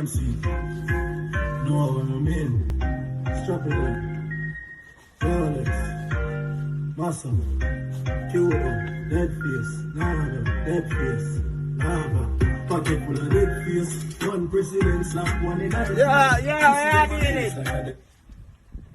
MC. Know what I mean? Strap it in. Fearless. Massive. Cudo. Dead face. Lava. Dead face. Lava. Pocket full of dead face. One president slap one in the Yeah, doing it.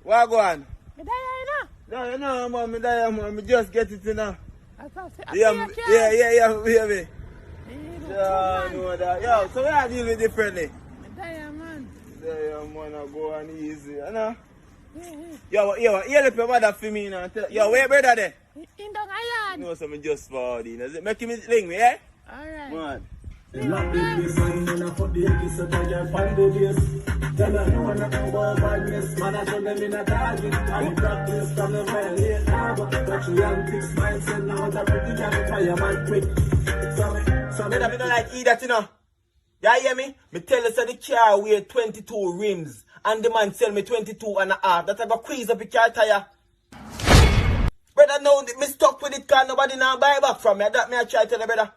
What go on? Me die, you know. No, you know, man, me die, man. Me just get it, you know. Yeah. Me. Yeah, I know that. Yo, so we are dealing differently. Me die, man. Yeah, man, I go on easy, you know. Yeah. Yo, help your mother for me, you know. Yo, where brother there? In the iron. No, so me just for you. Is it making me link me, eh? Alright. Man. Lock the place and then I put the episode of your find the base. Tell her no one nothing about badness. Man, I turn them in a target. And the practice from the violate harbor. Touch the young fix mindset now. That pretty can fire man quick. Me don't like eat that, you know. You hear me? Me tell us that the car weigh 22 rims. And the man sell me 22 and a half. That I got squeeze up the car tire. Brother, no, me stuck with it because nobody now buy back from me. That me I try to tell the brother.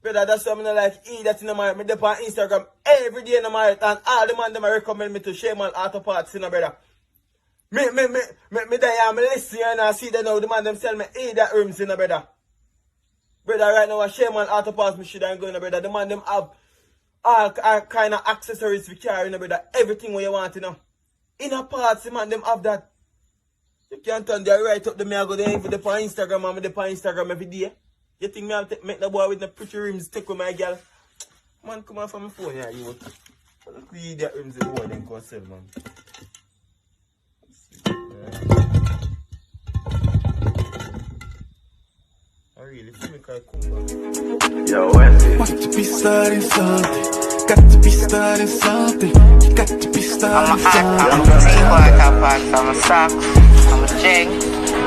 Brother, that's why I don't like eat that in the market. Me dip on Instagram every day in the market. And all the man them recommend me to share my auto parts in the brother. Me there, me listen and I see that now the man them sell me eat that rims in the brother. Brother, right now I share my auto parts me shit and go in the brother. The man them have all kind of accessories for car in the brother. Everything what you want, you know. In a parts, the man them have that. You can't turn there right up the me I go there for the on Instagram and me the on Instagram every day. You think me I'll make the boy with the pretty rims take with my girl? Man, come on from my phone, yeah, you would. Look at that rims the boy then go sell, man. I really feel like I come back. Yo, Wesley. Want to be starting something. Got to be starting something. You got to be starting something. I'm a skateboard, I'm a sock, I'm a jig,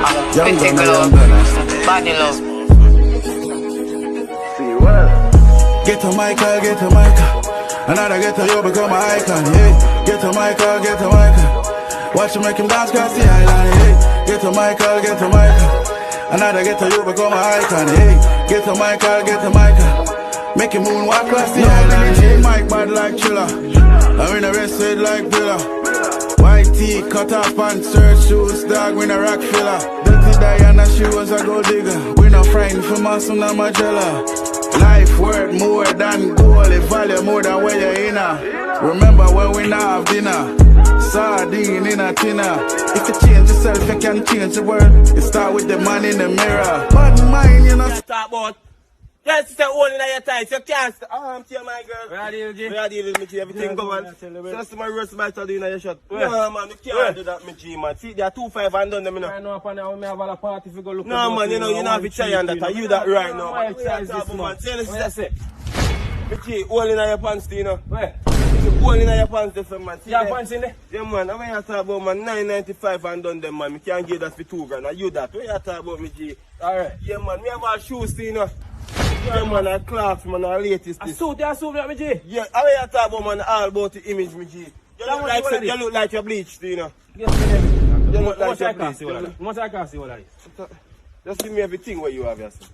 I'm a 50 glove, body love. Get a Michael. Another get a you become an icon, yeah. Get a Michael. Watch you make him dance across the island, yeah. Get a Michael. Another get a you become an icon, yeah. Get a Michael. Make him moonwalk across the island, yeah. Mike bad like chiller. I'm in a red suede like Villa. White tee, cut off pants, shirt, shoes, dog, we no rock filler. Dirty Diana, she was a gold digger. We no frightened for muscle, no Magella. Life worth more than gold, it value more than where you're in. Remember when we not have dinner, sardine in a tinner. If you change yourself, you can change the world. You start with the man in the mirror. Bad mind, you know. Talk about. Just say only in your tights, you can't arm to my girl. Where are you, G? We are dealing with everything going. So that's my roast battle doing your shot. No man, you can't do that, me G man. See, they are 2-5 and done them, you know. I know upon now we have a party if you go look. No man, you know, you not be trying that. Are you that right now? My size this man. See, this is me G, all in your pants, you know. Where? All in your pants, this man. See, your pants in there? Yeah man, I'm here talk about man 995 and done them man. Me can't give that for 2 grand. Are you that? What you talk about me G? Alright. Yeah man, me have all shoes, you know. Yeah man, I class man, I latest A this. suit that me G? Yeah, how you talk about man all about the image me G? You look like you're bleached, you know. Yes, you look like you're bleached. What I can see what I Just give me everything what you have, yourself.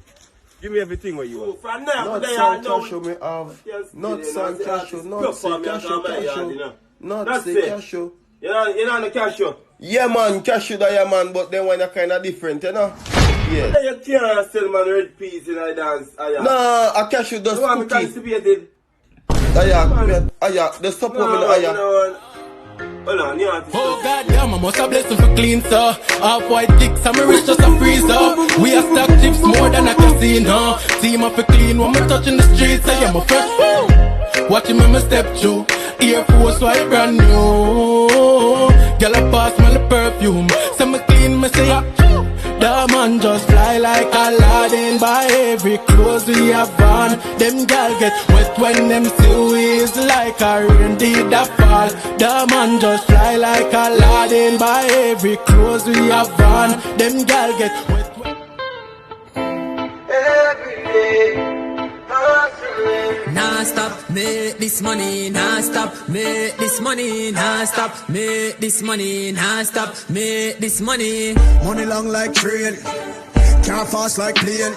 Give me everything what you have. From now, Not San Cashew me have. Not San Cashew. Not say Cashew. Not say Cashew. You know the cashew? Yeah man, Cashew that yeah man, but then one are kind of different, you know. Yeah. You can't sell man red peas in a dance. Nah, a Cashew does You want me cookie. constipated? The support me Hold on, you have to Oh goddamn, I must have blessing for clean so half-white dicks and me rich just a freezer. We are stock chips more than a casino. Team up for clean when me touching the streets. I am a fresh woo. Watching me step through. Air Force white brand new. Girl I pass smell the perfume. Say me clean, me say achoo. The man just fly like Aladdin. By every clothes we have on. Them gal get wet when them see we is like a rain did that fall. The man just fly like Aladdin. By every clothes we have on. Them gal get wet when every day, hustling. Nah stop, make this money, nah stop, make this money, nah stop, make this money, nah stop, make this money. Money long like train, can't fast like plane.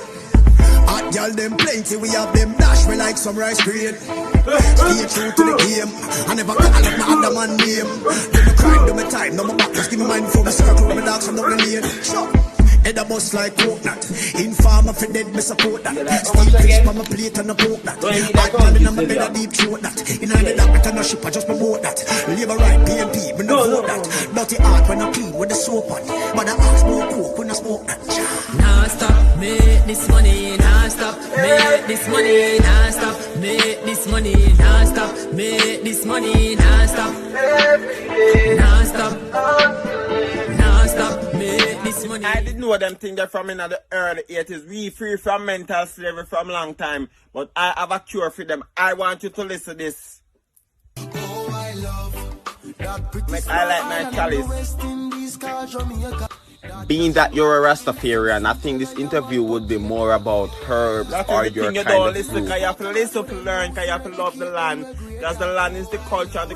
Hot girl them plenty, we have them dash me like some rice green. Stay true to the game. I never call up my other man name. Do me crime, do me time, no my back, just give me mine for me circle with me dogs from down the lane. Sure. Head a bust like coconut. Informer for dead, me support that. Steam fish for my plate and a poke that. Hot man in my bed a deep throat that. In the dark and a ship I just promote that. Live a right PMP, me no vote that. Dirty heart when I clean with the soap on. But I ask more coke when I smoke that. Nah stop, make this money, nah stop, make this money, nah stop, make this money, nah stop, make this money, nah stop, nah stop, nah stop, make this money. I didn't know them things from in the early 80s. We free from mental slavery from long time. But I have a cure for them. I want you to listen to this. I like my chalice. Being that you're a Rastafarian, I think this interview would be more about herbs or your kind of food. You have to listen to learn, because you have to love the land. Because the land is the culture is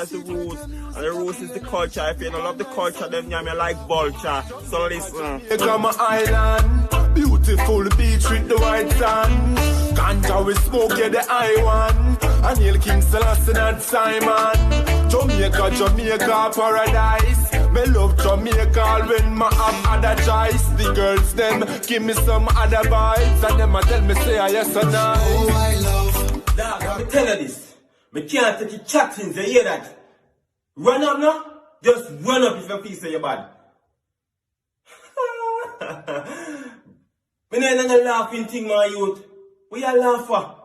the roots, and the roots is the culture. If you don't love the culture, then you're like vulture. So listen. Here come my island, beautiful beach with the white sand. Ganja with smoke, yeah, the I one. And Hail King Selassie and Simon. Jamaica paradise. Me love Jamaica when my have other choice. The girls them give me some other vibes, and them a tell me say yes or no. Oh my love. Dog, let me tell you this. Me can't take your chattings, you hear that? Run up now? Just run up if you feel say you're bad. Me ain't no laughing thing, my youth. What you laugh for?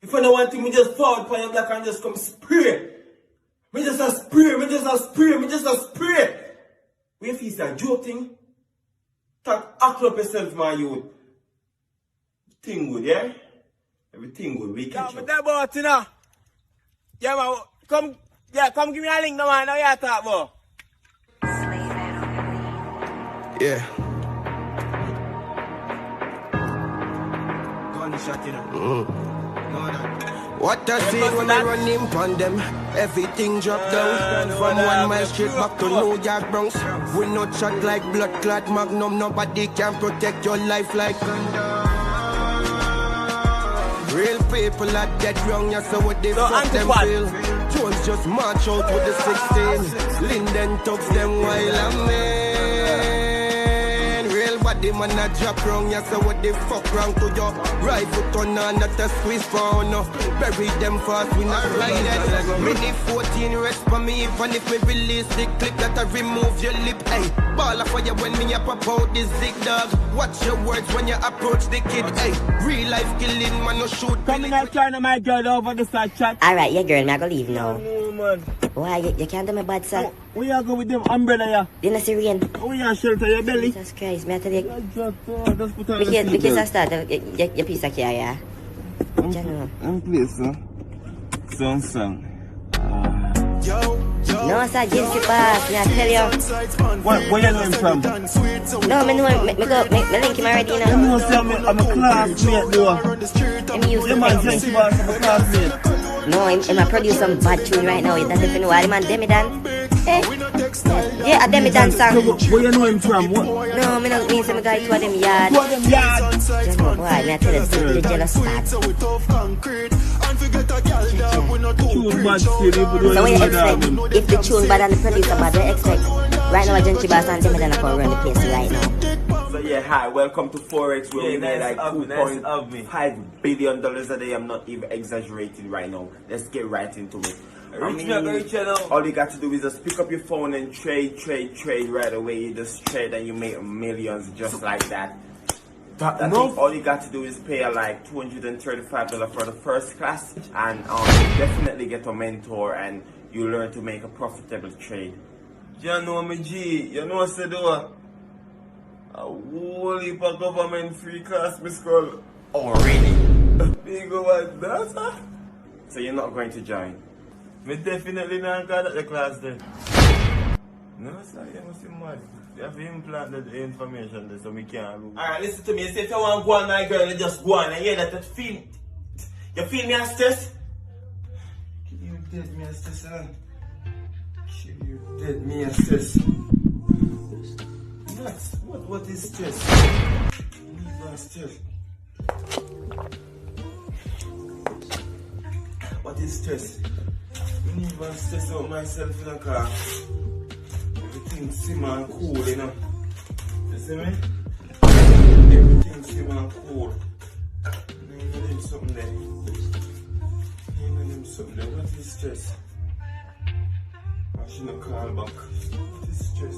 If you don't want to, me just fall upon your black and just come spray. Me just a spray. Where if it's a joke thing? Talk act up yourself, my youth. Thing good, yeah? Everything good, we catch up. That about, you know? Yeah, man, come give me a link, no man, now you talk about. Yeah. Gunshot, you know. What I see when I run in on them, everything drop down. From 1 mile straight back to New York Bronx. We not shot like blood clot magnum. Nobody can protect your life like real people are dead wrong, yeah, so what they fuck them feel. Jones just march out with the 16. Linden tucks them while I'm in. Real body man a drop wrong, yeah, so what they fuck wrong to your right foot on and not a squeeze for no. Bury them fast, we not blinded. Mini 14 rest for me, even if we release the clip that I remove your lip. Hey, ball of fire when me up about this zig dog. Watch your words when you approach the kid. Hey, real life killing man no shoot. Coming out trying to my girl over the side chat. Alright, yeah girl, me I go leave now. No man. Why you can't do me bad sir? We are going with them umbrella yeah. You know see rain. We are shelter your belly. Jesus Christ, me I tell you. Just put on Because I start your piece of care, yeah. I'm pleased, sir. Song. No, sir, Jinsky Pass, me I tell you. Where you know him from? No, me know him, me link him already, you know. You know, say I'm a classmate, though. Him use You man, Jinsky Pass, I'm a classmate. No, him a produce some bad tune right now. That's if you know why the man Demidan. Eh? Yeah, a Demidan song. Where you know him from? What? No, me not mean some guy to them yard. Two of them yard. You know, boy, me I tell you, the jealous part. So what you expect? If the tune bad and the producer bad, what you expect? Right now, Jinsky Pass and Demidan are going to run the place right now. So yeah, hi, welcome to Forex where we made like $2.5 billion a day. I'm not even exaggerating right now. Let's get right into it. All you got to do is just pick up your phone and trade right away. You just trade and you make millions just like that. All you got to do is pay like $235 for the first class and definitely get a mentor and you learn to make a profitable trade. You know me G, you know what I do? A whole heap of government free class, Miss Girl. Oh, really? Big what that, huh? So you're not going to join? Me definitely not got at the class then. No, sir, you must be mad. You have to implant the information there so we can't lose. Alright, listen to me. Say if you want to go on, my girl, you just go on. And hear that you feel me a stress? You dead me a stress, huh? You dead me a stress. What is stress? Leave stress. What is stress? I don't even stress out myself in a car. Everything simmer and cool, you know. You see me? Everything simmer and cool. Ain't no them something there. Ain't no them something there. What is stress? I shouldn't call back. What is stress?